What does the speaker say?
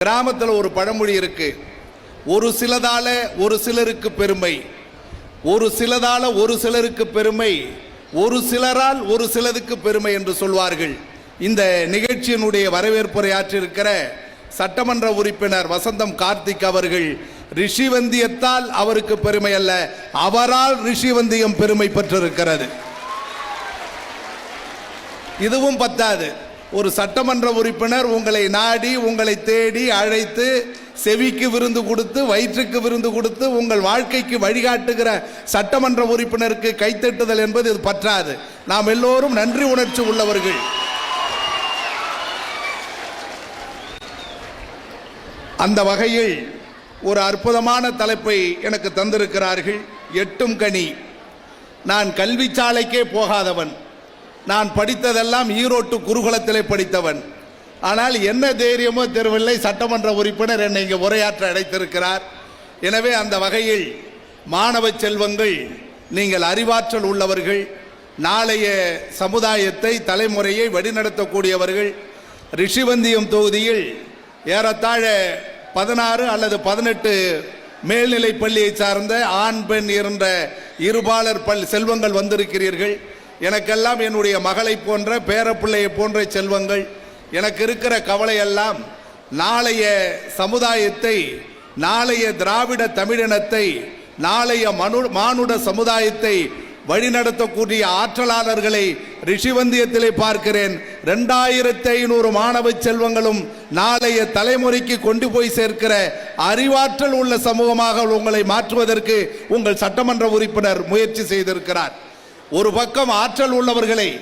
கிராமத்தில் ஒரு பழமொழி இருக்கு, ஒரு சிலதால ஒரு சிலருக்கு பெருமை, ஒரு சிலதால ஒரு சிலருக்கு பெருமை, ஒரு சிலரால் ஒரு சிலருக்கு பெருமை என்று சொல்வார்கள். இந்த நிகழ்ச்சியினுடைய வரவேற்புரை ஆற்றிருக்கிற சட்டமன்ற உறுப்பினர் வசந்தம் கார்த்திக் அவர்கள், ரிஷிவந்தியத்தால் அவருக்கு பெருமை அல்ல, அவரால் ரிஷிவந்தியம் பெருமை பெற்றிருக்கிறது. இதுவும் பத்தாது, ஒரு சட்டமன்ற உறுப்பினர் உங்களை நாடி, உங்களை தேடி அழைத்து, செவிக்கு விருந்து கொடுத்து, வயிற்றுக்கு விருந்து கொடுத்து, உங்கள் வாழ்க்கைக்கு வழிகாட்டுகிற சட்டமன்ற உறுப்பினருக்கு கைத்தட்டுதல் என்பது இது பற்றாது. நாம் எல்லோரும் நன்றி உணர்ச்சி உள்ளவர்கள். அந்த வகையில் ஒரு அற்புதமான தலைப்பை எனக்கு தந்திருக்கிறார்கள். எட்டும் கனி. நான் கல்வி சாலைக்கே போகாதவன், நான் படித்ததெல்லாம் ஈரோட்டு குருகுலத்திலே படித்தவன். ஆனால் என்ன தைரியமோ தெரியவில்லை, சட்டமன்ற உறுப்பினர் என்னை இங்கே உரையாற்ற அழைத்திருக்கிறார். எனவே அந்த வகையில் மாணவ செல்வங்கள், நீங்கள் அறிவாற்றல் உள்ளவர்கள், நாளைய சமுதாயத்தை தலைமுறையை வழிநடத்தக்கூடியவர்கள். ரிஷிவந்தியம் தொகுதியில் ஏறத்தாழ 16 அல்லது 18 மேல்நிலை பள்ளியை சார்ந்த ஆண் பெண் இருந்த இருபாலர் செல்வங்கள் வந்திருக்கிறீர்கள். எனக்கெல்லாம் என்னுடைய மகளை போன்ற பேரப்பிள்ளையை போன்ற செல்வங்கள். எனக்கு இருக்கிற கவலையெல்லாம் நாளைய சமுதாயத்தை, நாளைய திராவிட தமிழினத்தை, நாளைய மானுட சமுதாயத்தை வழிநடத்தக்கூடிய ஆற்றலாளர்களை ரிஷிவந்தியத்திலே பார்க்கிறேன். 2500 மாணவ செல்வங்களும் நாளைய தலைமுறைக்கு கொண்டு போய் சேர்க்கிற அறிவாற்றல் உள்ள சமூகமாக உங்களை மாற்றுவதற்கு உங்கள் சட்டமன்ற உறுப்பினர் முயற்சி செய்திருக்கிறார். ஒரு பக்கம் ஆற்றல் உள்ளவர்களை